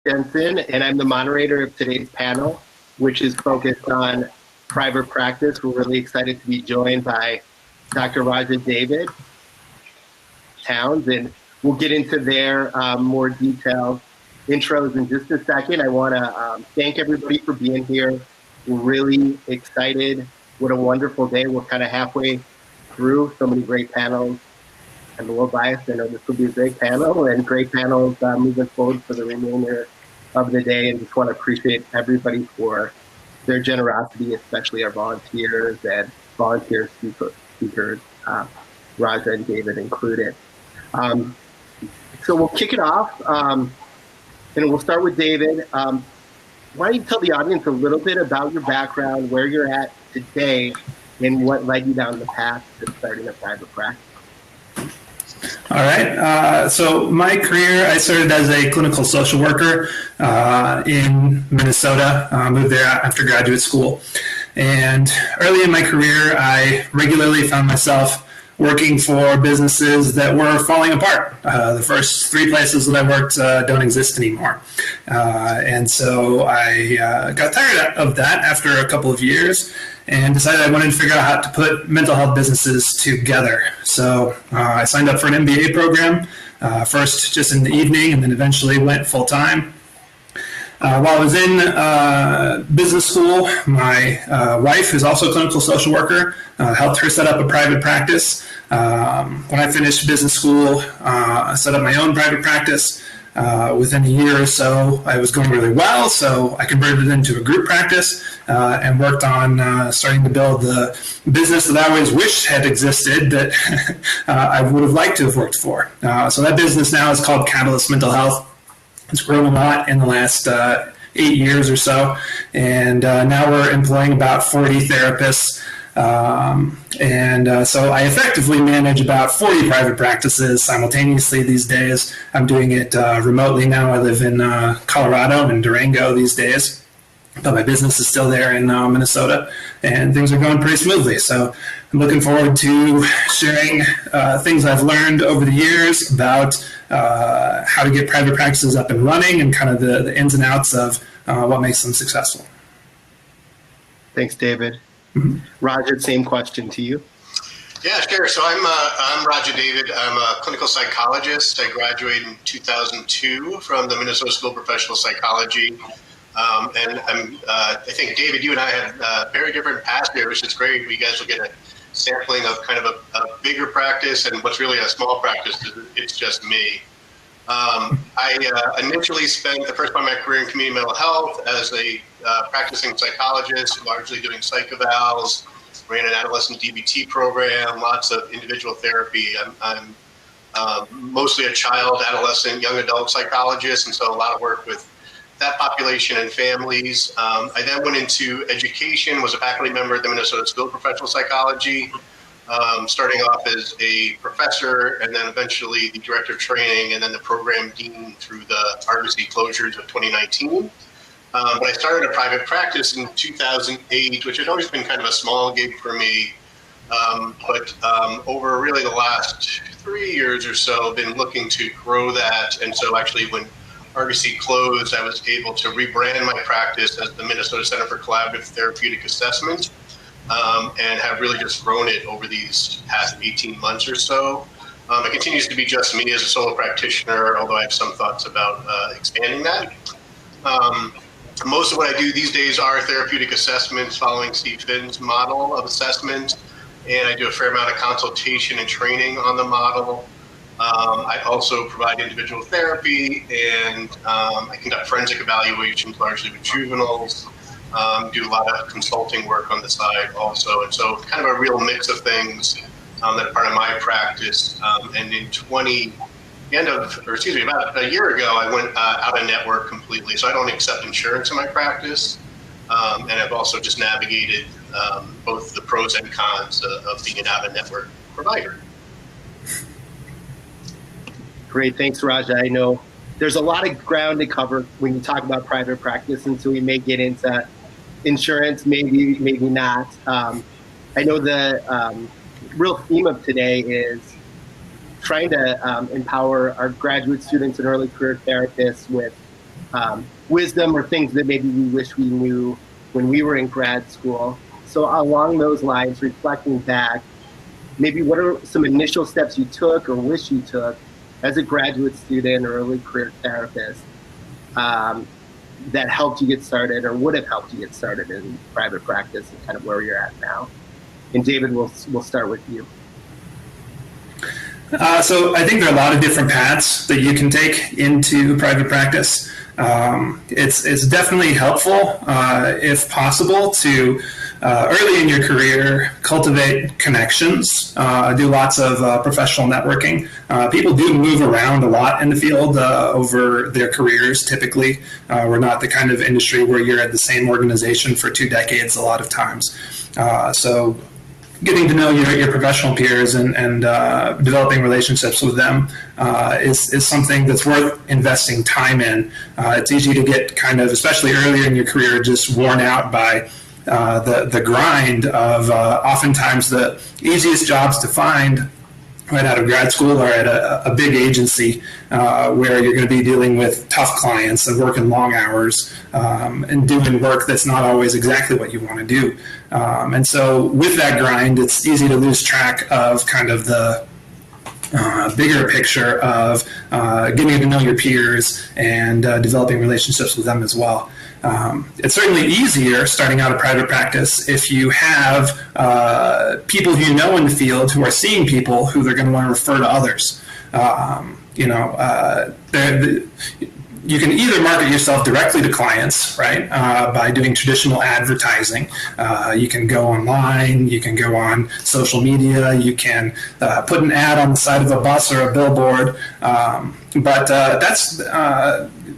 Jensen, and I'm the moderator of today's panel, which is focused on private practice. We're really excited to be joined by Dr. Raja David Towns, and we'll get into their more detailed intros in just a second. I want to thank everybody for being here. We're really excited. What a wonderful day. We're kind of halfway through so many great panels. I'm a little biased. I know this will be a great panel and great panels moving forward for the remainder of the day, and just want to appreciate everybody for their generosity, especially our volunteers and volunteer speakers, Raja and David included. So we'll kick it off, and we'll start with David. Why don't you tell the audience a little bit about your background, where you're at today, and what led you down the path to starting a private practice? All right. So my career, I started as a clinical social worker in Minnesota. Moved there after graduate school. And early in my career, I regularly found myself working for businesses that were falling apart. The first 3 places that I worked don't exist anymore. And so I got tired of that after a couple of years and decided I wanted to figure out how to put mental health businesses together. So I signed up for an MBA program, first just in the evening, and then eventually went full-time. While I was in business school, my wife, who's also a clinical social worker, helped her set up a private practice. When I finished business school, I set up my own private practice. Within a year or so, I was going really well, so I converted it into a group practice and worked on starting to build the business that I always wished had existed that I would have liked to have worked for. So that business now is called Catalyst Mental Health. It's grown a lot in the last 8 years or so, and now we're employing about 40 therapists. So I effectively manage about 40 private practices simultaneously these days. I'm doing it remotely now. I live in Colorado and Durango these days, but my business is still there in Minnesota, and things are going pretty smoothly. So I'm looking forward to sharing things I've learned over the years about how to get private practices up and running and kind of the ins and outs of what makes them successful. Thanks, David. Mm-hmm. Roger, same question to you. Yeah, sure. So I'm Raja David. I'm a clinical psychologist. I graduated in 2002 from the Minnesota School of Professional Psychology. And I think, David, you and I had very different paths here, which is great. You guys will get a sampling of kind of a bigger practice and what's really a small practice. It's just me. I initially spent the first part of my career in community mental health as a practicing psychologist, largely doing psych evals, ran an adolescent DBT program, lots of individual therapy. I'm mostly a child, adolescent, young adult psychologist, and so a lot of work with that population and families. I then went into education, was a faculty member at the Minnesota School of Professional Psychology, starting off as a professor and then eventually the director of training and then the program dean through the RBC closures of 2019. But I started a private practice in 2008, which had always been kind of a small gig for me. But over really the last 3 years or so, I've been looking to grow that. And so actually when RBC closed, I was able to rebrand my practice as the Minnesota Center for Collaborative Therapeutic Assessment. And have really just grown it over these past 18 months or so. It continues to be just me as a solo practitioner, although I have some thoughts about expanding that. Most of what I do these days are therapeutic assessments following Steve Finn's model of assessment, and I do a fair amount of consultation and training on the model. I also provide individual therapy, and I conduct forensic evaluations largely with juveniles. Do a lot of consulting work on the side also. And so kind of a real mix of things that are part of my practice. And in about a year ago, I went out of network completely. So I don't accept insurance in my practice. And I've also just navigated both the pros and cons of being an out of network provider. Great, thanks, Raja. I know there's a lot of ground to cover when you talk about private practice, and so we may get into insurance, maybe not. I know the real theme of today is trying to empower our graduate students and early career therapists with wisdom or things that maybe we wish we knew when we were in grad school. So along those lines, reflecting back, maybe what are some initial steps you took or wish you took as a graduate student or early career therapist that helped you get started or would have helped you get started in private practice and kind of where you're at now? And David, we'll start with you. So I think there are a lot of different paths that you can take into private practice. It's definitely helpful, if possible, to early in your career cultivate connections, do lots of professional networking. People do move around a lot in the field over their careers. Typically, we're not the kind of industry where you're at the same organization for 2 decades a lot of times. So getting to know your professional peers and developing relationships with them is something that's worth investing time in. It's easy to get kind of, especially earlier in your career, just worn out by the grind of oftentimes the easiest jobs to find right out of grad school or at a big agency where you're going to be dealing with tough clients and working long hours and doing work that's not always exactly what you want to do. And so with that grind, it's easy to lose track of kind of the bigger picture of getting to know your peers and developing relationships with them as well. It's certainly easier starting out a private practice if you have people who you know in the field who are seeing people who they're going to want to refer to others. You can either market yourself directly to clients, right, by doing traditional advertising. You can go online, you can go on social media, you can put an ad on the side of a bus or a billboard, but that's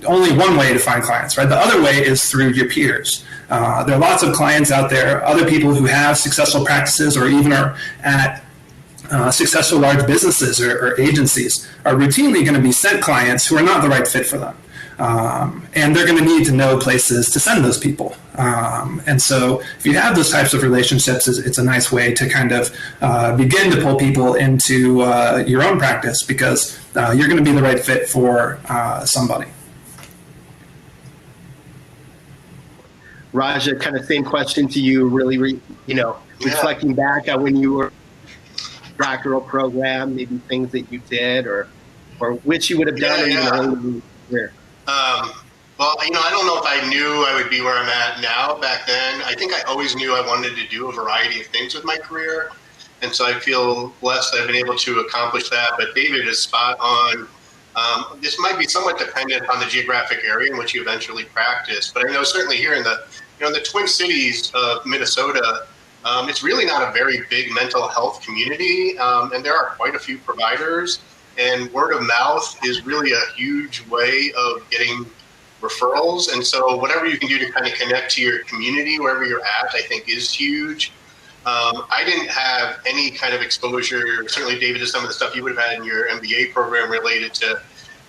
only one way to find clients, right? The other way is through your peers. There are lots of clients out there, other people who have successful practices or even are at successful large businesses or agencies are routinely going to be sent clients who are not the right fit for them. And they're going to need to know places to send those people. And so if you have those types of relationships, it's a nice way to kind of begin to pull people into your own practice because you're going to be the right fit for somebody. Raja, kind of same question to you, really, reflecting back on when you were doctoral program, maybe things that you did or which you would have done in your own career. Well, I don't know if I knew I would be where I'm at now. Back then, I think I always knew I wanted to do a variety of things with my career. And so I feel blessed that I've been able to accomplish that. But David is spot on. This might be somewhat dependent on the geographic area in which you eventually practice. But I know certainly here in the Twin Cities of Minnesota, it's really not a very big mental health community. And there are quite a few providers. And word of mouth is really a huge way of getting referrals. And so whatever you can do to kind of connect to your community, wherever you're at, I think is huge. I didn't have any kind of exposure, certainly David, to some of the stuff you would have had in your MBA program related to,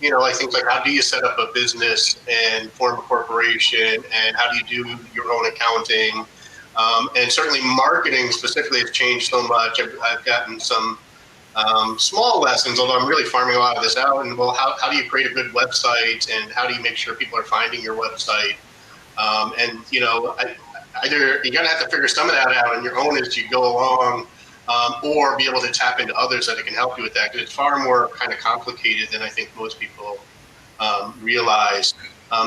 I think like how do you set up a business and form a corporation and how do you do your own accounting? And certainly marketing specifically has changed so much. I've gotten some small lessons, although I'm really farming a lot of this out. And how do you create a good website and how do you make sure people are finding your website? Either you're gonna have to figure some of that out on your own as you go along, or be able to tap into others that can help you with that. Because it's far more kind of complicated than I think most people realize.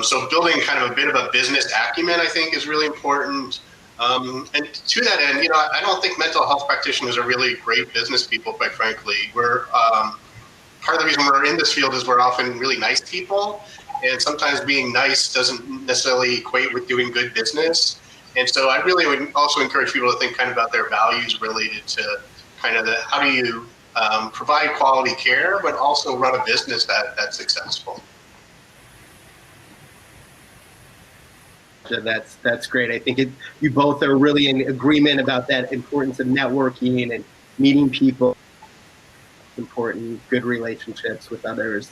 So building kind of a bit of a business acumen, I think, is really important. And to that end, I don't think mental health practitioners are really great business people, quite frankly. We're part of the reason we're in this field is we're often really nice people. And sometimes being nice doesn't necessarily equate with doing good business. And so I really would also encourage people to think kind of about their values related to kind of how do you provide quality care, but also run a business that's successful. That's great. I think you both are really in agreement about that importance of networking and meeting people, important, good relationships with others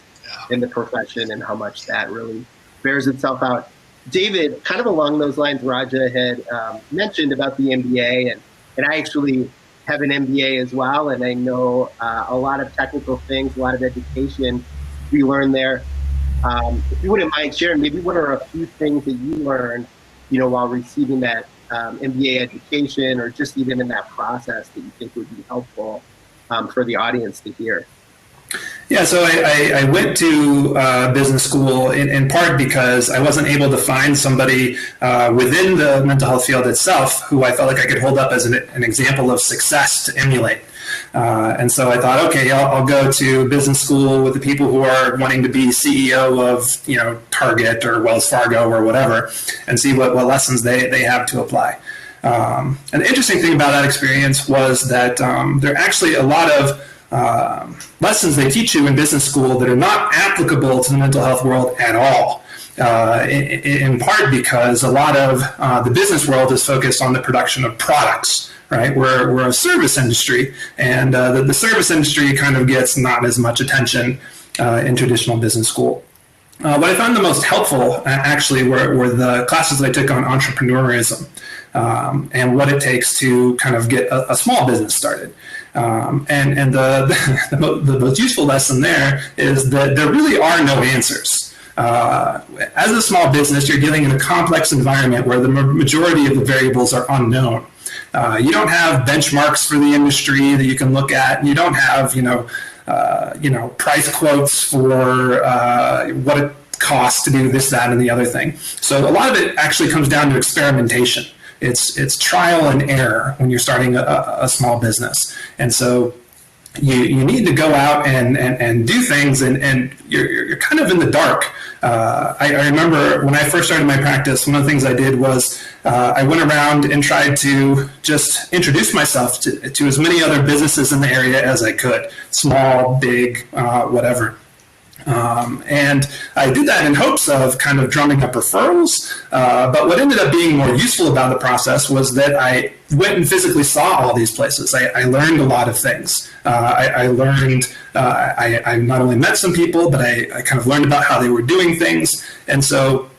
in the profession and how much that really bears itself out. David, kind of along those lines, Raja had mentioned about the MBA, and I actually have an MBA as well, and I know a lot of technical things, a lot of education we learn there. If you wouldn't mind sharing, maybe what are a few things that you learned, while receiving that MBA education, or just even in that process, that you think would be helpful for the audience to hear? Yeah, so I went to business school in part because I wasn't able to find somebody within the mental health field itself who I felt like I could hold up as an example of success to emulate. And so I thought, okay, I'll go to business school with the people who are wanting to be CEO of, Target or Wells Fargo or whatever, and see what lessons they have to apply. And the interesting thing about that experience was that there are actually a lot of lessons they teach you in business school that are not applicable to the mental health world at all. In part because a lot of the business world is focused on the production of products, right? We're a service industry, and the service industry kind of gets not as much attention in traditional business school. What I found the most helpful actually were the classes that I took on entrepreneurism and what it takes to kind of get a small business started. And the most useful lesson there is that there really are no answers. As a small business, you're dealing in a complex environment where the majority of the variables are unknown. You don't have benchmarks for the industry that you can look at. You don't have, price quotes for what it costs to do this, that, and the other thing. So a lot of it actually comes down to experimentation. It's trial and error when you're starting a small business. And so you need to go out and do things, and you're kind of in the dark. I remember when I first started my practice, one of the things I did was I went around and tried to just introduce myself to as many other businesses in the area as I could, small, big, whatever. And I did that in hopes of kind of drumming up referrals. But what ended up being more useful about the process was that I went and physically saw all these places. I learned a lot of things. I learned, I not only met some people, but I kind of learned about how they were doing things. And so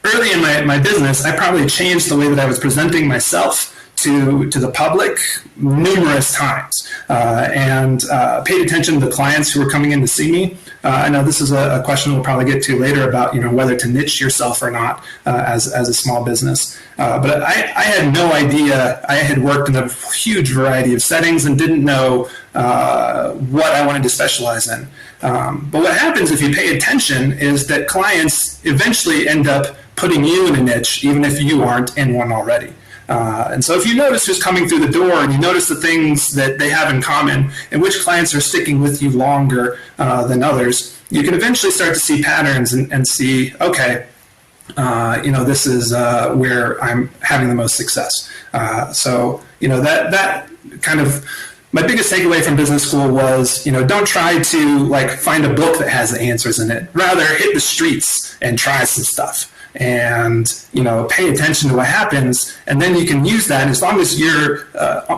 early in my business, I probably changed the way that I was presenting myself to the public numerous times, and paid attention to the clients who were coming in to see me. I know this is a question we'll probably get to later about whether to niche yourself or not as a small business. But I had no idea. I had worked in a huge variety of settings and didn't know what I wanted to specialize in. But what happens if you pay attention is that clients eventually end up putting you in a niche, even if you aren't in one already. And so if you notice who's coming through the door and you notice the things that they have in common and which clients are sticking with you longer than others, you can eventually start to see patterns and see, okay, this is where I'm having the most success. So that kind of, my biggest takeaway from business school was, don't try to find a book that has the answers in it. Rather, hit the streets and try some stuff. And pay attention to what happens, and then you can use that. As long as you're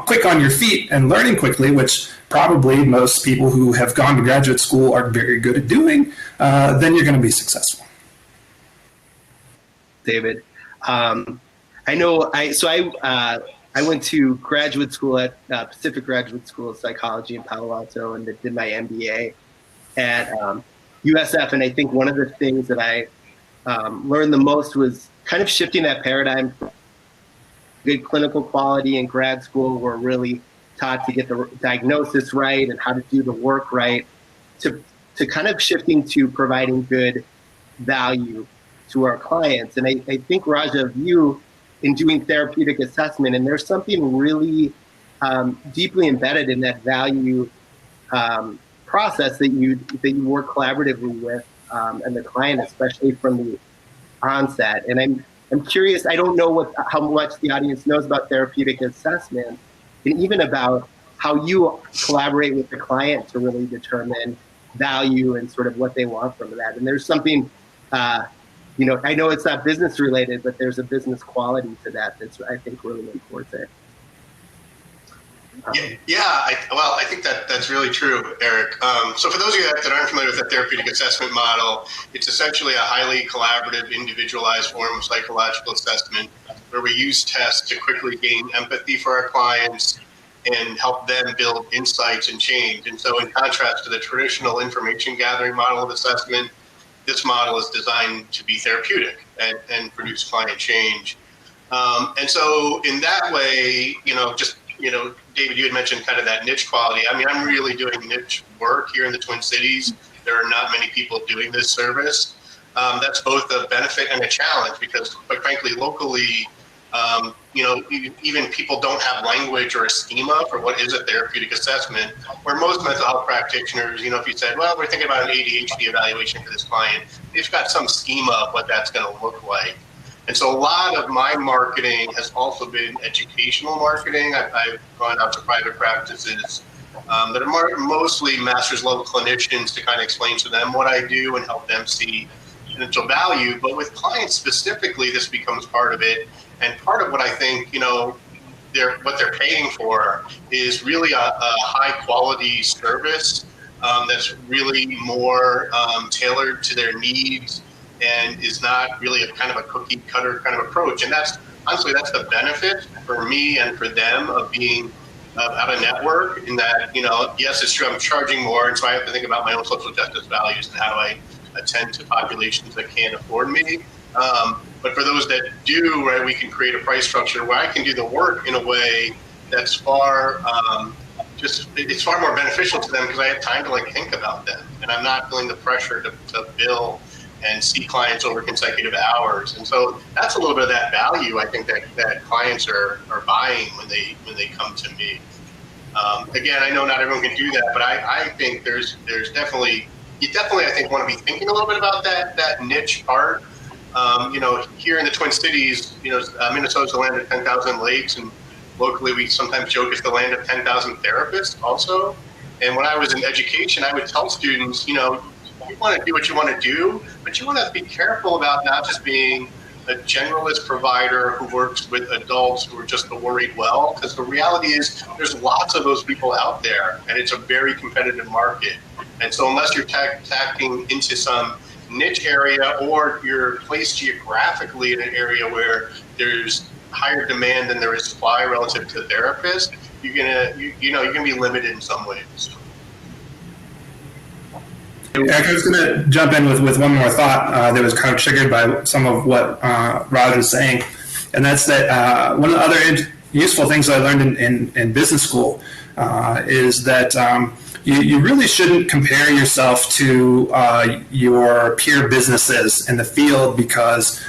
quick on your feet and learning quickly, which probably most people who have gone to graduate school are very good at doing, then you're going to be successful. David, I went to graduate school at Pacific Graduate School of Psychology in Palo Alto, and did my MBA at USF. And I think one of the things that I learned the most was kind of shifting that paradigm. Good clinical quality in grad school, we're really taught to get the diagnosis right and how to do the work right, to kind of shifting to providing good value to our clients. And I think, Raja, of you in doing therapeutic assessment, and there's something really deeply embedded in that value process that you work collaboratively with and the client, especially from the onset. And I'm curious, I don't know how much the audience knows about therapeutic assessment, and even about how you collaborate with the client to really determine value and sort of what they want from that. And there's something, I know it's not business related, but there's a business quality to that that's, I think, really important. I think that's really true, Eric. So for those of you that aren't familiar with the therapeutic assessment model, it's essentially a highly collaborative, individualized form of psychological assessment where we use tests to quickly gain empathy for our clients and help them build insights and change. And so in contrast to the traditional information gathering model of assessment, this model is designed to be therapeutic and produce client change. And so in that way, David, you had mentioned kind of that niche quality. I mean, I'm really doing niche work here in the Twin Cities. There are not many people doing this service. That's both a benefit and a challenge because, quite frankly, locally, even people don't have language or a schema for what is a therapeutic assessment, where most mental health practitioners, if you said, well, we're thinking about an ADHD evaluation for this client, they've got some schema of what that's going to look like. And so a lot of my marketing has also been educational marketing. I've gone out to private practices that are mostly master's level clinicians to kind of explain to them what I do and help them see potential value. But with clients specifically, this becomes part of it. And part of what I think, what they're paying for is really a high quality service that's really more tailored to their needs and is not really a kind of a cookie cutter kind of approach. And that's the benefit for me and for them of being out of network in that, yes, it's true, I'm charging more. And so I have to think about my own social justice values and how do I attend to populations that can't afford me. But for those that do, right, we can create a price structure where I can do the work in a way that's far more beneficial to them because I have time to think about them and I'm not feeling the pressure to bill and see clients over consecutive hours. And so that's a little bit of that value I think that clients are buying when they come to me. Again, I know not everyone can do that, but I think there's definitely, I think want to be thinking a little bit about that niche part. Here in the Twin Cities, Minnesota's the land of 10,000 lakes, and locally we sometimes joke it's the land of 10,000 therapists also. And when I was in education, I would tell students, you want to do what you want to do, but you want to be careful about not just being a generalist provider who works with adults who are just the worried well, because the reality is there's lots of those people out there, and it's a very competitive market. And so unless you're tapping into some niche area or you're placed geographically in an area where there's higher demand than there is supply relative to therapists, you're gonna be limited in some ways. Eric, I was going to jump in with one more thought that was kind of triggered by some of what Raj was saying, and that's that one of the other useful things I learned in business school is that you really shouldn't compare yourself to your peer businesses in the field because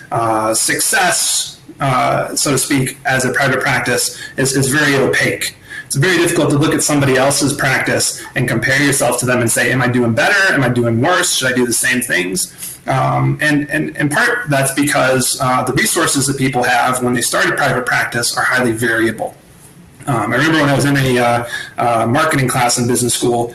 success, so to speak, as a private practice is very opaque. It's very difficult to look at somebody else's practice and compare yourself to them and say, am I doing better? Am I doing worse? Should I do the same things? And in part, that's because the resources that people have when they start a private practice are highly variable. I remember when I was in a marketing class in business school,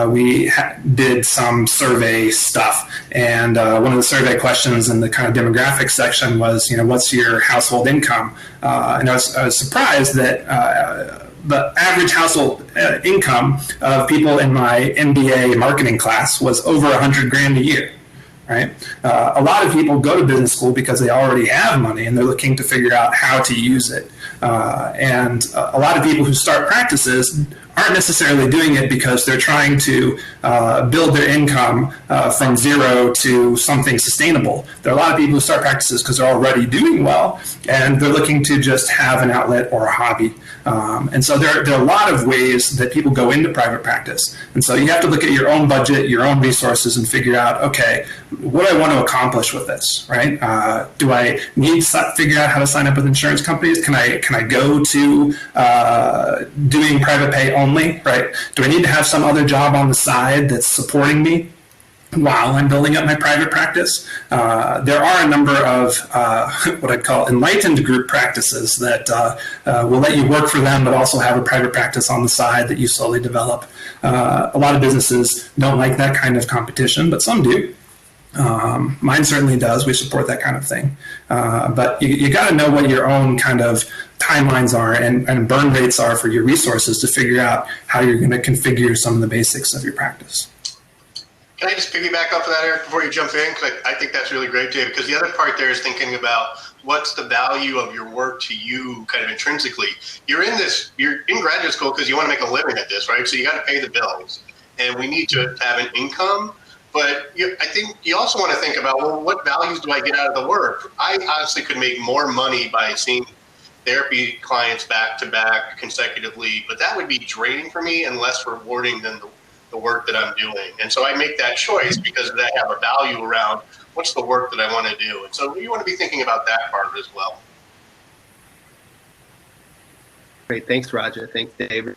we did some survey stuff. And one of the survey questions in the kind of demographics section was, what's your household income? And I was surprised that the average household income of people in my MBA marketing class was over $100,000 a year. Right? A lot of people go to business school because they already have money and they're looking to figure out how to use it. And a lot of people who start practices aren't necessarily doing it because they're trying to build their income from zero to something sustainable. There are a lot of people who start practices because they're already doing well and they're looking to just have an outlet or a hobby. And so there are a lot of ways that people go into private practice. And so you have to look at your own budget, your own resources, and figure out, okay, what do I want to accomplish with this, right? Do I need to figure out how to sign up with insurance companies? Can I go to doing private pay only, right? Do I need to have some other job on the side that's supporting me while I'm building up my private practice? There are a number of what I call enlightened group practices that will let you work for them, but also have a private practice on the side that you slowly develop. A lot of businesses don't like that kind of competition, but some do. Mine certainly does. We support that kind of thing. But you got to know what your own kind of timelines are and burn rates are for your resources to figure out how you're going to configure some of the basics of your practice. Can I just piggyback off of that, Eric, before you jump in? Because I think that's really great, David, because the other part there is thinking about what's the value of your work to you kind of intrinsically. You're in graduate school because you want to make a living at this, right? So you got to pay the bills. And we need to have an income. But I think you also want to think about, well, what values do I get out of the work? I honestly could make more money by seeing therapy clients back to back consecutively, but that would be draining for me and less rewarding than the work that I'm doing. And so I make that choice because I have a value around what's the work that I want to do. And so you want to be thinking about that part as well. Great. Thanks, Raja. Thanks, David.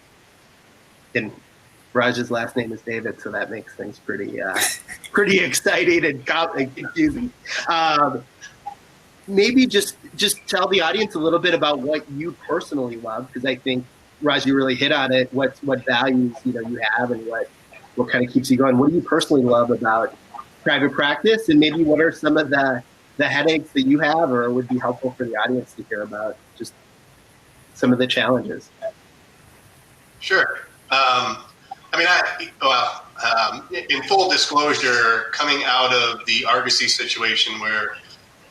And Raja's last name is David, so that makes things pretty exciting and confusing. Maybe just tell the audience a little bit about what you personally love, because I think Raja, you really hit on it. What values you have, and what kind of keeps you going. What do you personally love about private practice, and maybe what are some of the headaches that you have, or would be helpful for the audience to hear about just some of the challenges? Sure. In full disclosure, coming out of the Argosy situation where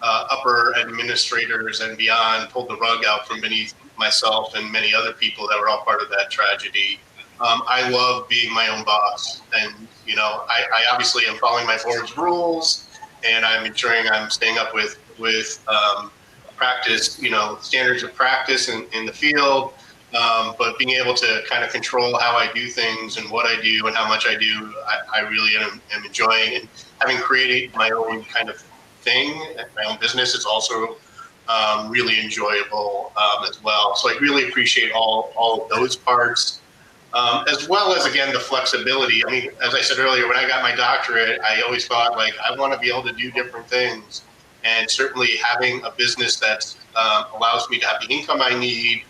upper administrators and beyond pulled the rug out from beneath myself and many other people that were all part of that tragedy, I love being my own boss. And, I obviously am following my board's rules, and I'm ensuring I'm staying up with practice, standards of practice in the field. But being able to kind of control how I do things and what I do and how much I do, I really am enjoying. And having created my own kind of thing, my own business, is also really enjoyable as well. So I really appreciate all of those parts, as well as, again, the flexibility. I mean, as I said earlier, when I got my doctorate, I always thought, I want to be able to do different things. And certainly having a business that allows me to have the income I need,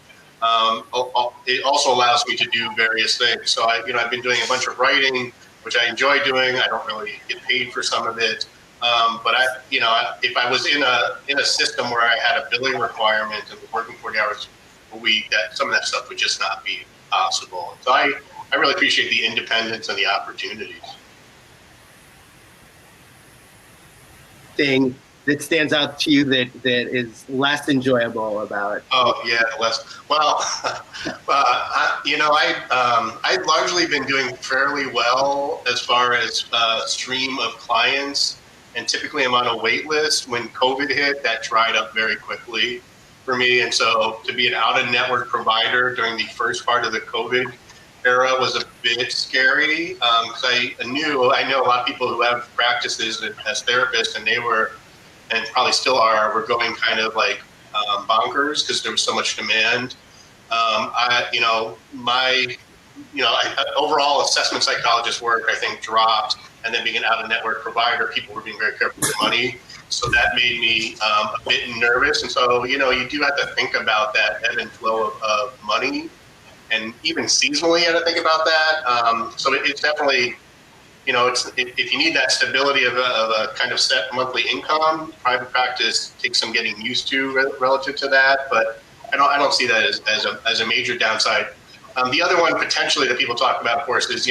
it also allows me to do various things. So I've been doing a bunch of writing, which I enjoy doing. I don't really get paid for some of it. But if I was in a system where I had a billing requirement and was working 40 hours a week, that some of that stuff would just not be possible. So I really appreciate the independence and the opportunities. Thing that stands out to you that is less enjoyable about? Oh yeah, less. Well, I've largely been doing fairly well as far as stream of clients, and typically I'm on a wait list. When COVID hit, that dried up very quickly for me, and so to be an out-of-network provider during the first part of the COVID era was a bit scary, because I know a lot of people who have practices as therapists, and they were, and probably still are, we're going kind of like bonkers because there was so much demand. Overall assessment psychologist work, I think, dropped, and then being an out-of-network provider, people were being very careful with money. So that made me a bit nervous. And so, you do have to think about that ebb and flow of money, and even seasonally, I had to think about that. So it's definitely, if you need that stability of a kind of set monthly income, private practice takes some getting used to relative to that. But I don't see that as a major downside. The other one potentially that people talk about, of course, is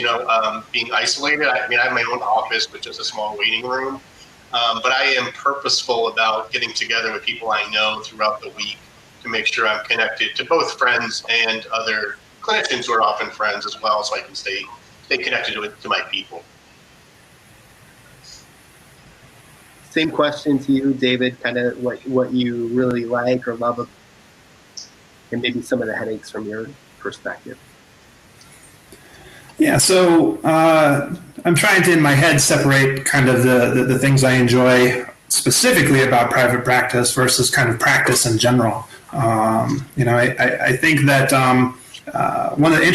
being isolated. I have my own office, which is a small waiting room, but I am purposeful about getting together with people I know throughout the week to make sure I'm connected to both friends and other clinicians who are often friends as well, so I can stay connected to my people. Same question to you, David, kind of what you really like or love, and maybe some of the headaches from your perspective. Yeah, so I'm trying to, in my head, separate kind of the things I enjoy specifically about private practice versus kind of practice in general. I think that one of the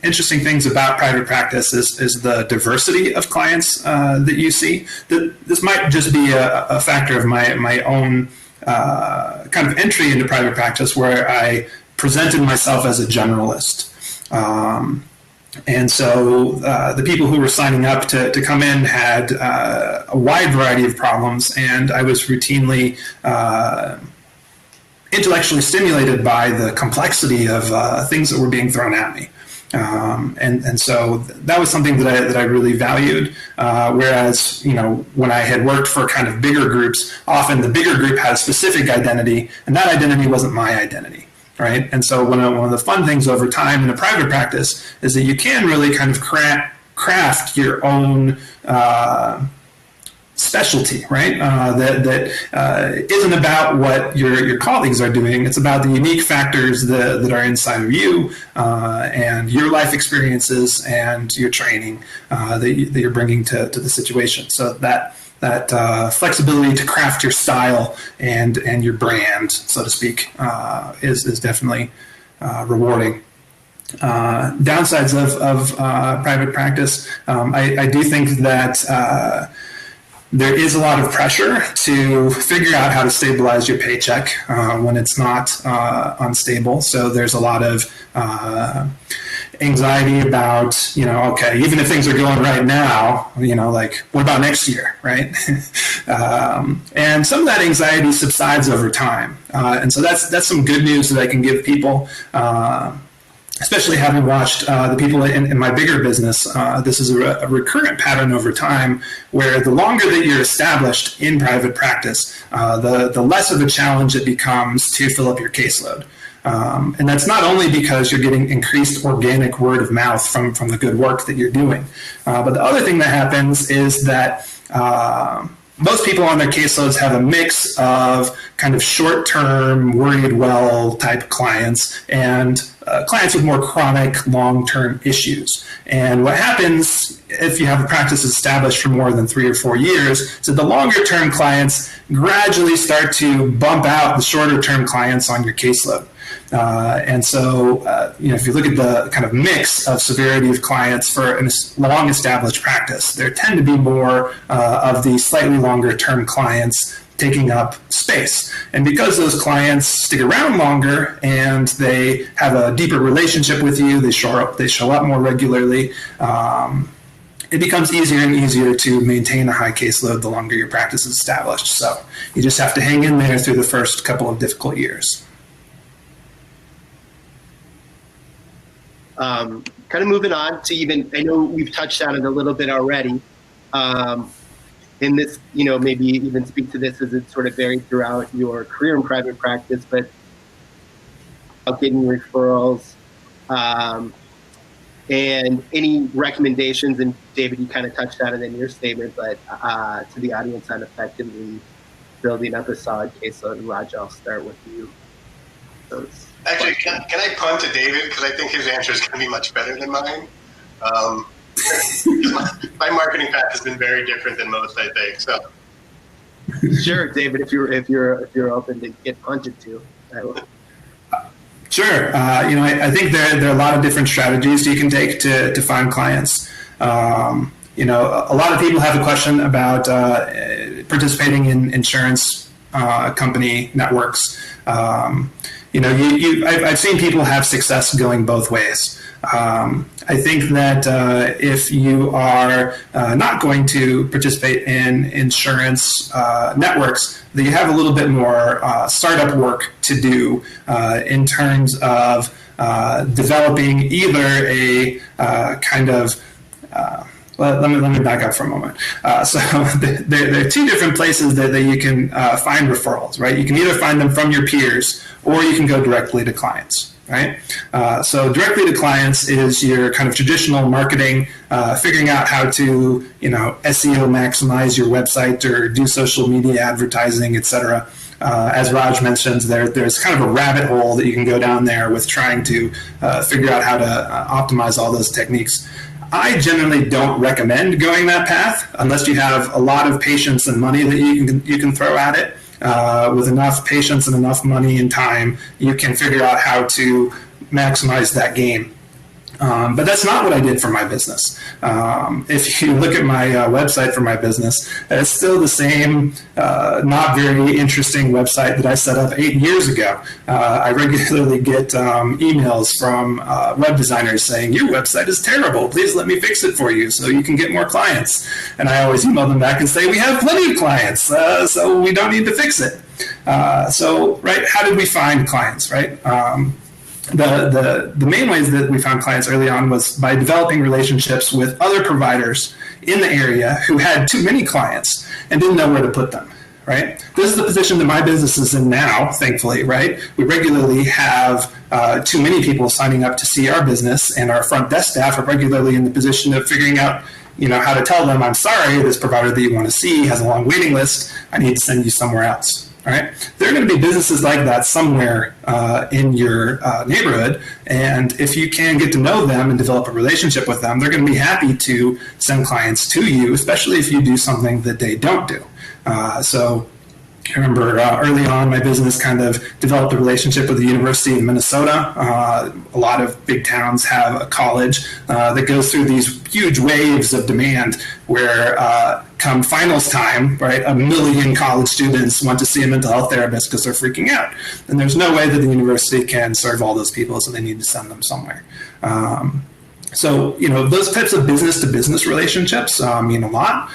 interesting things about private practice is the diversity of clients that you see. This might just be a factor of my own kind of entry into private practice, where I presented myself as a generalist. And so the people who were signing up to come in had a wide variety of problems, and I was routinely intellectually stimulated by the complexity of things that were being thrown at me. And so that was something that I really valued. Whereas, when I had worked for kind of bigger groups, often the bigger group had a specific identity, and that identity wasn't my identity. Right. And so one of the fun things over time in a private practice is that you can really kind of craft your own specialty, right? That isn't about what your colleagues are doing. It's about the unique factors that are inside of you and your life experiences and your training that you're bringing to the situation. So that flexibility to craft your style and your brand, so to speak, is definitely rewarding. Downsides of private practice, I do think that there is a lot of pressure to figure out how to stabilize your paycheck when it's not unstable. So there's a lot of anxiety about, okay, even if things are going right now, like, what about next year, right? And some of that anxiety subsides over time. And so that's some good news that I can give people. Especially having watched the people in my bigger business, this is a recurrent pattern over time where the longer that you're established in private practice, the less of a challenge it becomes to fill up your caseload. And that's not only because you're getting increased organic word of mouth from the good work that you're doing, but the other thing that happens is that most people on their caseloads have a mix of kind of short-term, worried well type clients and clients with more chronic, long-term issues. And what happens if you have a practice established for more than 3 or 4 years, so the longer-term clients gradually start to bump out the shorter-term clients on your caseload. And so, if you look at the kind of mix of severity of clients for a long established practice, there tend to be more of the slightly longer term clients taking up space. And because those clients stick around longer and they have a deeper relationship with you, they show up more regularly, it becomes easier and easier to maintain a high caseload the longer your practice is established. So you just have to hang in there through the first couple of difficult years. Kind of moving on to I know we've touched on it a little bit already. In this, maybe even speak to this as it sort of varied throughout your career in private practice, but getting referrals and any recommendations. And David, you kind of touched on it in your statement, but to the audience on effectively building up a solid caseload. Raj, I'll start with you. Actually, can I punt to David? Because I think his answer is going to be much better than mine. My marketing path has been very different than most, I think. So, sure, David, if you're open to get punted to, I will. Sure. I think there are a lot of different strategies you can take to find clients. A lot of people have a question about participating in insurance company networks. I've seen people have success going both ways. I think that if you are not going to participate in insurance networks, that you have a little bit more startup work to do in terms of developing either a kind of let me back up for a moment. So there are 2 different places that you can find referrals, right? You can either find them from your peers or you can go directly to clients, right? So directly to clients is your kind of traditional marketing, figuring out how to, SEO maximize your website or do social media advertising, et cetera. As Raj mentioned, there's kind of a rabbit hole that you can go down there with trying to figure out how to optimize all those techniques. I generally don't recommend going that path unless you have a lot of patience and money that you can throw at it. With enough patience and enough money and time, you can figure out how to maximize that game. But that's not what I did for my business. If you look at my website for my business, it's still the same not very interesting website that I set up 8 years ago. I regularly get emails from web designers saying, your website is terrible. Please let me fix it for you so you can get more clients. And I always email them back and say, we have plenty of clients, so we don't need to fix it. Right, how did we find clients, right? The main ways that we found clients early on was by developing relationships with other providers in the area who had too many clients and didn't know where to put them, right? This is the position that my business is in now, thankfully, right? We regularly have too many people signing up to see our business, and our front desk staff are regularly in the position of figuring out, how to tell them, I'm sorry, this provider that you want to see has a long waiting list. I need to send you somewhere else. All right. There are going to be businesses like that somewhere in your neighborhood. And if you can get to know them and develop a relationship with them, they're going to be happy to send clients to you, especially if you do something that they don't do. So I remember early on, my business kind of developed a relationship with the University of Minnesota. A lot of big towns have a college that goes through these huge waves of demand where come finals time, right, 1 million college students want to see a mental health therapist because they're freaking out. And there's no way that the university can serve all those people, so they need to send them somewhere. So, those types of business-to-business relationships mean a lot,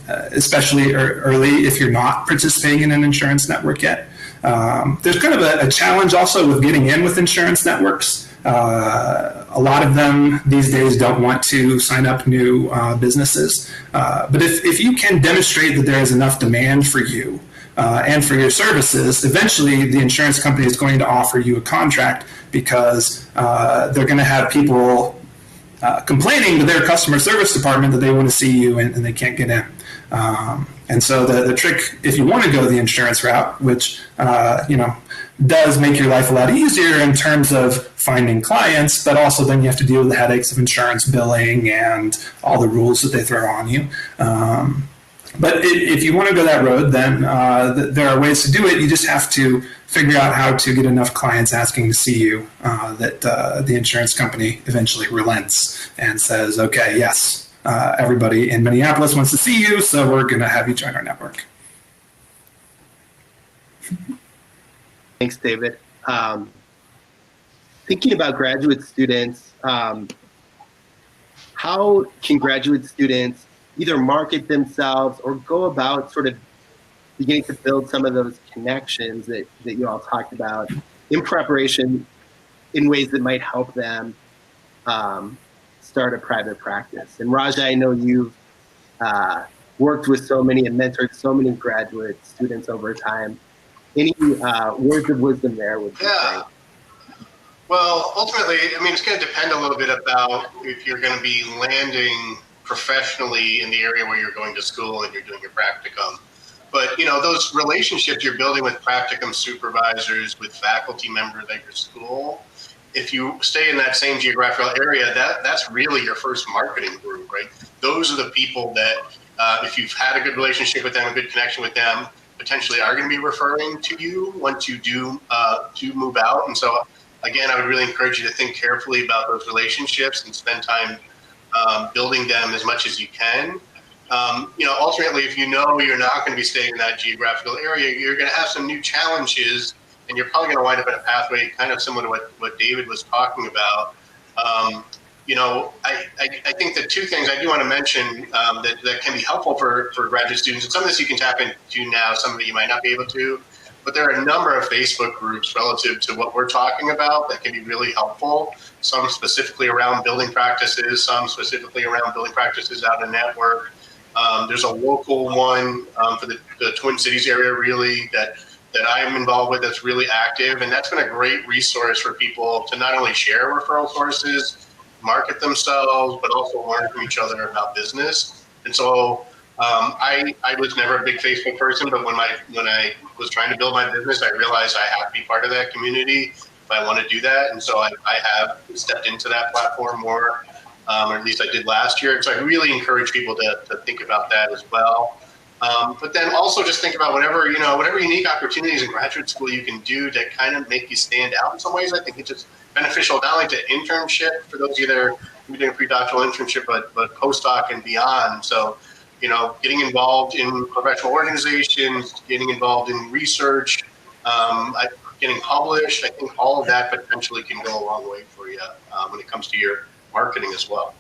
especially early if you're not participating in an insurance network yet. There's kind of a challenge also with getting in with insurance networks. A lot of them these days don't want to sign up new businesses. But if you can demonstrate that there is enough demand for you and for your services, eventually the insurance company is going to offer you a contract because they're going to have people complaining to their customer service department that they want to see you and they can't get in. And so the trick, if you want to go the insurance route, which does make your life a lot easier in terms of finding clients, but also then you have to deal with the headaches of insurance billing and all the rules that they throw on you. But if you want to go that road, then there are ways to do it. You just have to figure out how to get enough clients asking to see you that the insurance company eventually relents and says, okay, yes, everybody in Minneapolis wants to see you, so we're going to have you join our network. Thanks, David. Thinking about graduate students, how can graduate students either market themselves or go about sort of beginning to build some of those connections that you all talked about in preparation in ways that might help them start a private practice? And Raja, I know you've worked with so many and mentored so many graduate students over time. Any words of wisdom there would be great. Well, ultimately, it's going to depend a little bit about if you're going to be landing professionally in the area where you're going to school and you're doing your practicum. But, those relationships you're building with practicum supervisors, with faculty members at your school, if you stay in that same geographical area, that's really your first marketing group, right? Those are the people that, if you've had a good relationship with them, a good connection with them, potentially are going to be referring to you once you do move out. And so, again, I would really encourage you to think carefully about those relationships and spend time building them as much as you can. Ultimately, if you're not going to be staying in that geographical area, you're going to have some new challenges, and you're probably going to wind up in a pathway kind of similar to what David was talking about. I think the two things I do want to mention that can be helpful for graduate students, and some of this you can tap into now, some of it you might not be able to, but there are a number of Facebook groups relative to what we're talking about that can be really helpful. Some specifically around building practices, some specifically around building practices out in network. There's a local one for the Twin Cities area really that I am involved with that's really active, and that's been a great resource for people to not only share referral sources, market themselves, but also learn from each other about business. And so I was never a big Facebook person, but when I was trying to build my business, I realized I have to be part of that community if I want to do that. And so I have stepped into that platform more, or at least I did last year. So I really encourage people to think about that as well. But then also just think about whatever unique opportunities in graduate school you can do to kind of make you stand out in some ways. I think it's just beneficial not only to internship for those of you that are doing a pre-doctoral internship, but postdoc and beyond. So, getting involved in professional organizations, getting involved in research, getting published, I think all of that potentially can go a long way for you when it comes to your marketing as well.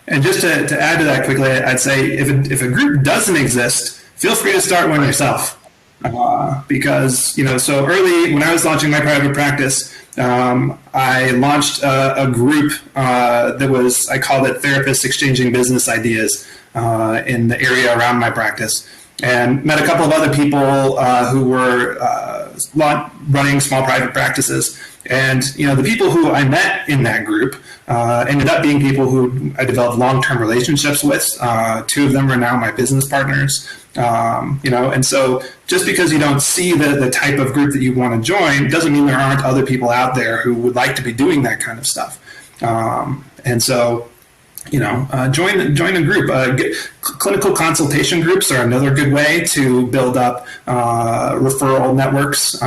And just to add to that quickly, I'd say if a group doesn't exist, feel free to start one yourself. Because, so early when I was launching my private practice, I launched a group that I called it Therapists Exchanging Business Ideas in the area around my practice, and met a couple of other people who were running small private practices. And, the people who I met in that group ended up being people who I developed long-term relationships with. Two of them are now my business partners. And so just because you don't see the type of group that you want to join doesn't mean there aren't other people out there who would like to be doing that kind of stuff. And so, join a group. Clinical consultation groups are another good way to build up referral networks.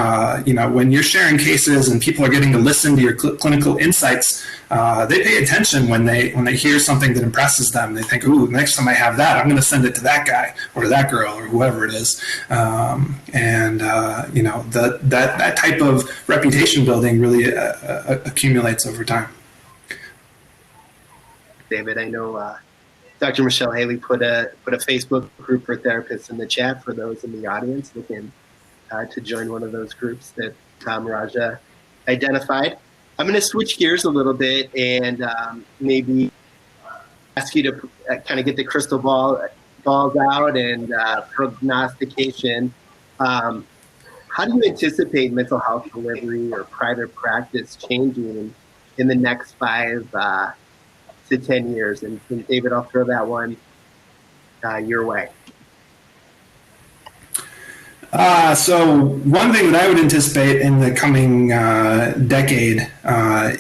When you're sharing cases and people are getting to listen to your clinical insights, they pay attention when they hear something that impresses them. They think, "Ooh, next time I have that, I'm going to send it to that guy or that girl or whoever it is." That type of reputation building really accumulates over time. David, I know Dr. Michele Haley put a Facebook group for therapists in the chat for those in the audience looking to join one of those groups that Raja identified. I'm going to switch gears a little bit and maybe ask you to kind of get the crystal balls out and prognostication. How do you anticipate mental health delivery or private practice changing in the next 5 to 10 years? And David, I'll throw that one your way. So one thing that I would anticipate in the coming decade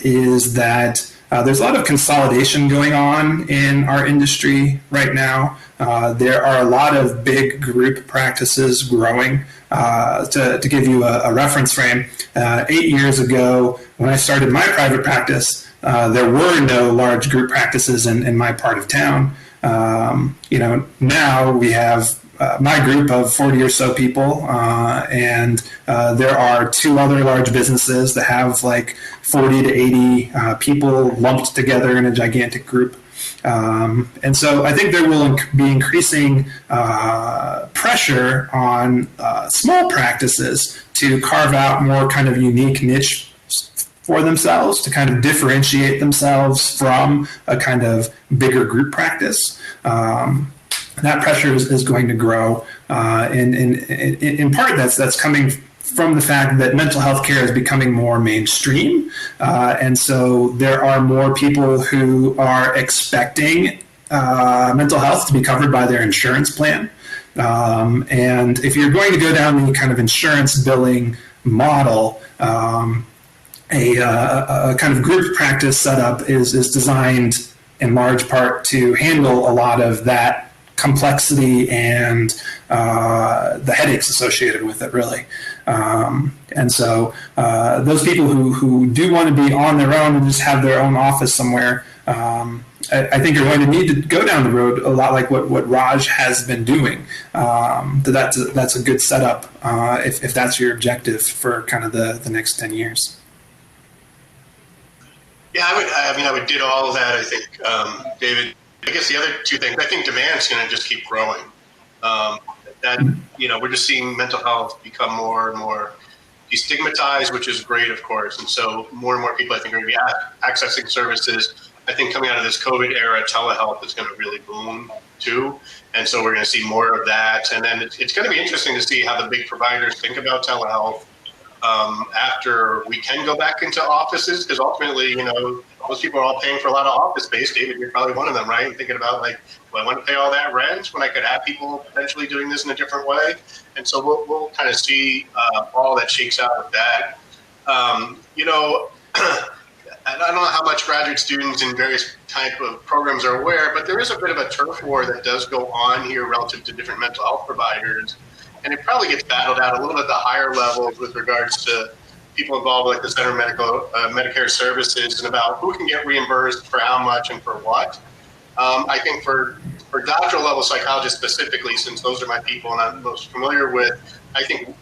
is that there's a lot of consolidation going on in our industry right now. There are a lot of big group practices growing. To give you a reference frame, 8 years ago, when I started my private practice, there were no large group practices in my part of town. Now we have my group of 40 or so people, and there are 2 other large businesses that have like 40 to 80 people lumped together in a gigantic group. And so I think there will be increasing pressure on small practices to carve out more kind of unique niche for themselves, to kind of differentiate themselves from a kind of bigger group practice. That pressure is going to grow. And in part, that's coming from the fact that mental health care is becoming more mainstream. And so there are more people who are expecting mental health to be covered by their insurance plan. And if you're going to go down the kind of insurance billing model, a kind of group practice setup is designed in large part to handle a lot of that complexity and the headaches associated with it, really. And so those people who do want to be on their own and just have their own office somewhere, I think you're going to need to go down the road a lot like what Raj has been doing. That's a good setup if that's your objective for kind of the next 10 years. Yeah, I would did all of that. I think, David, I guess the other 2 things, I think demand's going to just keep growing. We're just seeing mental health become more and more destigmatized, which is great, of course. And so more and more people, I think, are going to be accessing services. I think coming out of this COVID era, telehealth is going to really boom too. And so we're going to see more of that. And then it's going to be interesting to see how the big providers think about telehealth after we can go back into offices, because ultimately, most people are all paying for a lot of office space. David, you're probably one of them, right? Thinking about do I want to pay all that rent when I could have people potentially doing this in a different way? And so we'll kind of see all that shakes out with that. I don't know how much graduate students in various type of programs are aware, but there is a bit of a turf war that does go on here relative to different mental health providers. And it probably gets battled out a little bit at the higher levels with regards to people involved like the Center of Medicare Services and about who can get reimbursed for how much and for what. I think for doctoral level psychologists specifically, since those are my people and I'm most familiar with, I think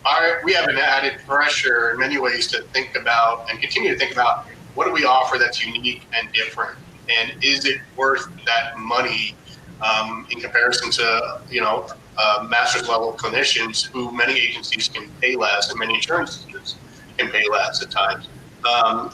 we have an added pressure in many ways to think about and continue to think about what do we offer that's unique and different, and is it worth that money in comparison to master's level clinicians who many agencies can pay less and many insurance can pay less at times.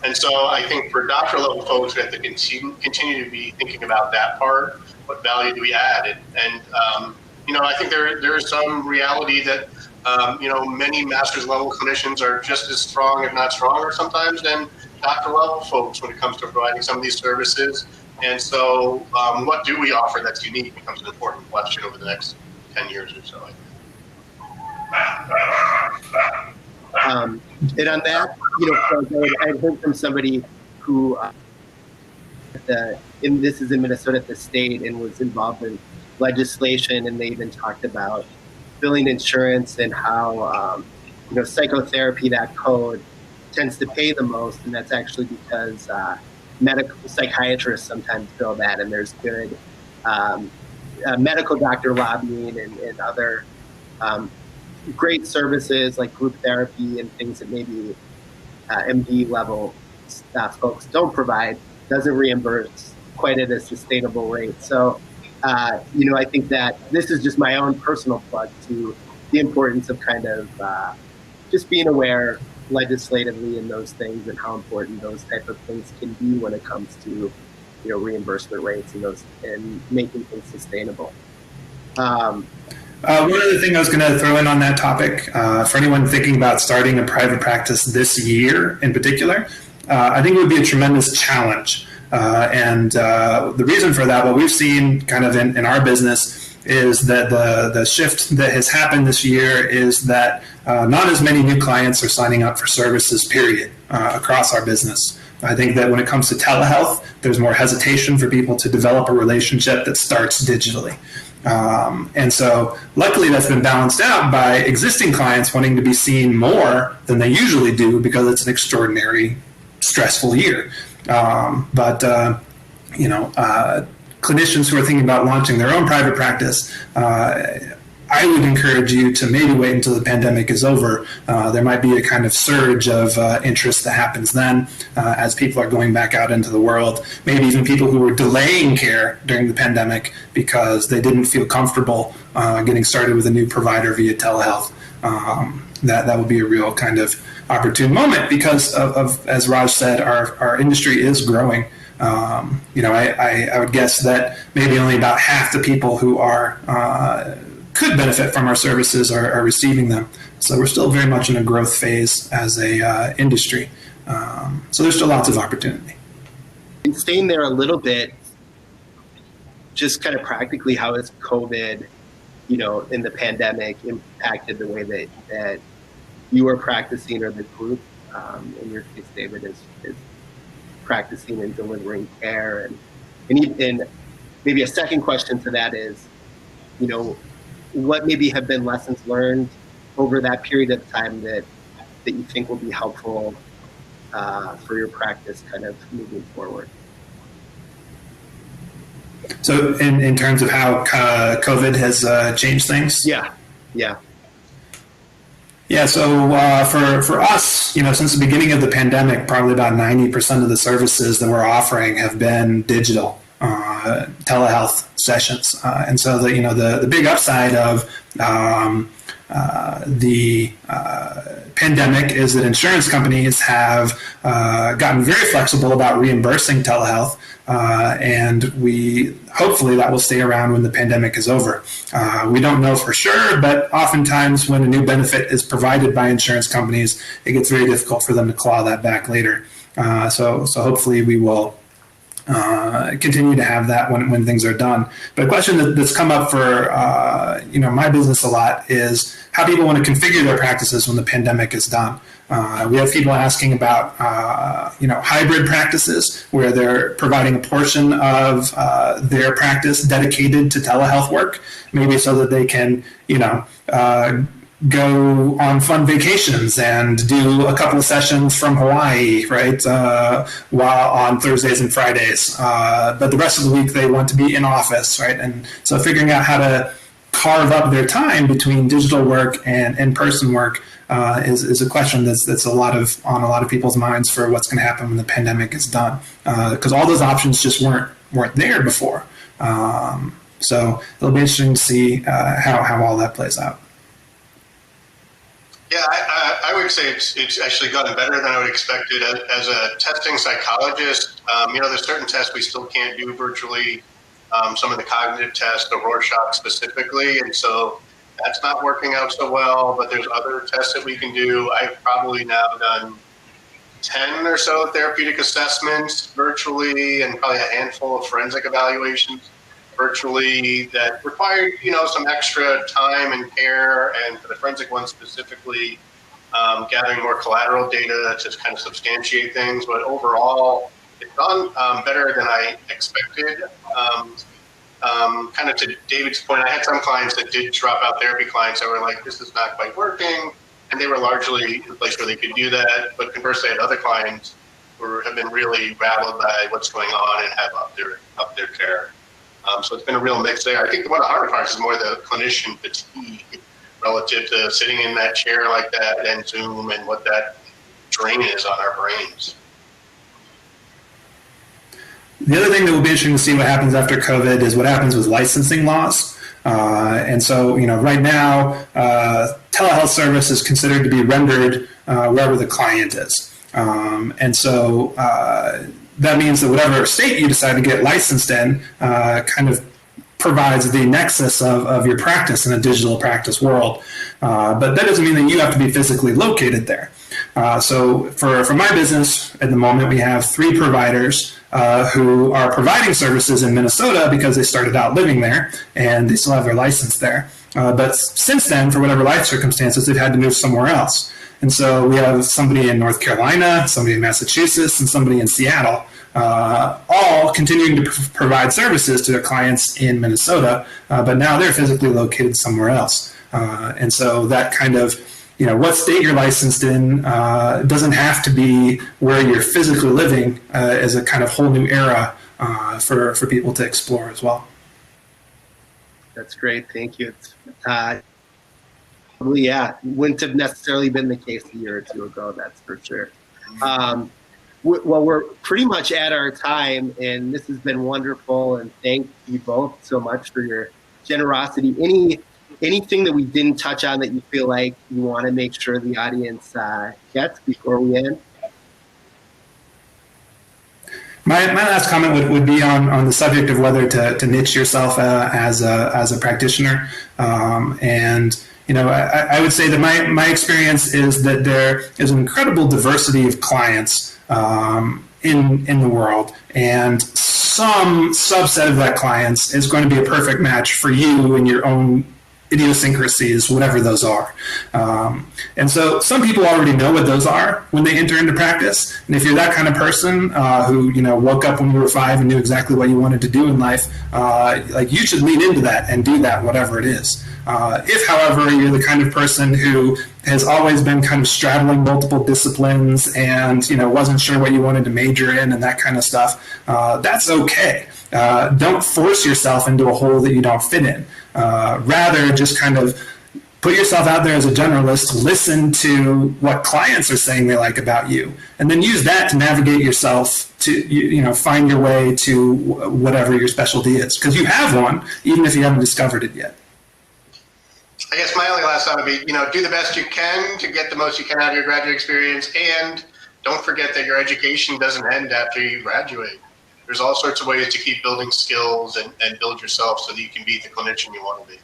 And so I think for doctoral level folks, we have to continue to be thinking about that part. What value do we add? And I think there is some reality that Many master's level clinicians are just as strong, if not stronger sometimes, than doctoral level folks when it comes to providing some of these services. And so what do we offer that's unique becomes an important question over the next 10 years or so. And on that, I heard from somebody who, this is in Minnesota at the state, and was involved in legislation, and they even talked about billing insurance and how, psychotherapy, that code tends to pay the most, and that's actually because medical psychiatrists sometimes bill that, and there's good medical doctor lobbying and other great services like group therapy and things that maybe MD level folks don't provide, doesn't reimburse quite at a sustainable rate. So, I think that this is just my own personal plug to the importance of kind of just being aware legislatively in those things and how important those type of things can be when it comes to, reimbursement rates and making things sustainable. One other thing I was going to throw in on that topic, for anyone thinking about starting a private practice this year in particular, I think it would be a tremendous challenge. And the reason for that, what we've seen kind of in our business is that the shift that has happened this year is that not as many new clients are signing up for services, period, across our business. I think that when it comes to telehealth, there's more hesitation for people to develop a relationship that starts digitally. And so luckily that's been balanced out by existing clients wanting to be seen more than they usually do because it's an extraordinary, stressful year. But clinicians who are thinking about launching their own private practice, I would encourage you to maybe wait until the pandemic is over. There might be a kind of surge of interest that happens then as people are going back out into the world. Maybe even people who were delaying care during the pandemic because they didn't feel comfortable getting started with a new provider via telehealth. That would be a real kind of opportune moment because of as Raj said, our industry is growing. I would guess that maybe only about half the people who are could benefit from our services are receiving them. So we're still very much in a growth phase as a industry. So there's still lots of opportunity. And staying there a little bit, just kind of practically, how has COVID, in the pandemic impacted the way that you are practicing, or the group, in your case, David, is practicing and delivering care? And maybe a second question to that is, what maybe have been lessons learned over that period of time that you think will be helpful for your practice kind of moving forward? So in terms of how COVID has changed things? Yeah. Yeah, so for us, since the beginning of the pandemic, probably about 90% of the services that we're offering have been digital telehealth sessions. And so the big upside of the pandemic is that insurance companies have gotten very flexible about reimbursing telehealth, and hopefully that will stay around when the pandemic is over. We don't know for sure, but oftentimes when a new benefit is provided by insurance companies, it gets very difficult for them to claw that back later. So hopefully we will continue to have that when things are done. But a question that's come up for my business a lot is how people want to configure their practices when the pandemic is done. We have people asking about hybrid practices where they're providing a portion of their practice dedicated to telehealth work, maybe so that they can go on fun vacations and do a couple of sessions from Hawaii, right, while on Thursdays and Fridays. But the rest of the week they want to be in office, right? And so figuring out how to carve up their time between digital work and in-person work is a question that's on a lot of people's minds for what's going to happen when the pandemic is done, because all those options just weren't there before. So it'll be interesting to see how all that plays out. Yeah, I would say it's actually gotten better than I would expect it. As a testing psychologist, there's certain tests we still can't do virtually. Some of the cognitive tests, the Rorschach specifically, and so that's not working out so well, but there's other tests that we can do. I've probably now done 10 or so therapeutic assessments virtually, and probably a handful of forensic evaluations virtually that require, some extra time and care. And for the forensic one specifically, gathering more collateral data to kind of substantiate things. But overall, it's gone better than I expected. Kind of to David's point, I had some clients that did drop out therapy clients that were like, this is not quite working. And they were largely in a place where they could do that. But conversely, I had other clients who have been really rattled by what's going on and have up their care. So it's been a real mix there. I think one of the harder parts is more the clinician fatigue relative to sitting in that chair like that and Zoom, and what that drain is on our brains. The other thing that will be interesting to see what happens after COVID is what happens with licensing laws. And so, right now, telehealth service is considered to be rendered wherever the client is. And so that means that whatever state you decide to get licensed in kind of provides the nexus of your practice in a digital practice world. But that doesn't mean that you have to be physically located there. So for my business at the moment, we have 3 providers who are providing services in Minnesota because they started out living there and they still have their license there. But since then, for whatever life circumstances, they've had to move somewhere else. And so we have somebody in North Carolina, somebody in Massachusetts, and somebody in Seattle, all continuing to provide services to their clients in Minnesota, but now they're physically located somewhere else. And so that kind of, what state you're licensed in doesn't have to be where you're physically living, is a kind of whole new era for people to explore as well. That's great. Thank you. Wouldn't have necessarily been the case a year or two ago, that's for sure. Well, we're pretty much at our time, and this has been wonderful, and thank you both so much for your generosity. Anything that we didn't touch on that you feel like you want to make sure the audience gets before we end? My last comment would be on the subject of whether to niche yourself as a practitioner. I would say that my experience is that there is an incredible diversity of clients in the world, and some subset of that clients is going to be a perfect match for you and your own idiosyncrasies, whatever those are. And so some people already know what those are when they enter into practice. And if you're that kind of person who, woke up when you were 5 and knew exactly what you wanted to do in life, you should lean into that and do that, whatever it is. If, however, you're the kind of person who has always been kind of straddling multiple disciplines and, wasn't sure what you wanted to major in and that kind of stuff, that's okay. Don't force yourself into a hole that you don't fit in. Rather, just kind of put yourself out there as a generalist, listen to what clients are saying they like about you, and then use that to navigate yourself to, find your way to whatever your specialty is. Because you have one, even if you haven't discovered it yet. I guess my only last thought would be, do the best you can to get the most you can out of your graduate experience, and don't forget that your education doesn't end after you graduate. There's all sorts of ways to keep building skills and build yourself so that you can be the clinician you want to be.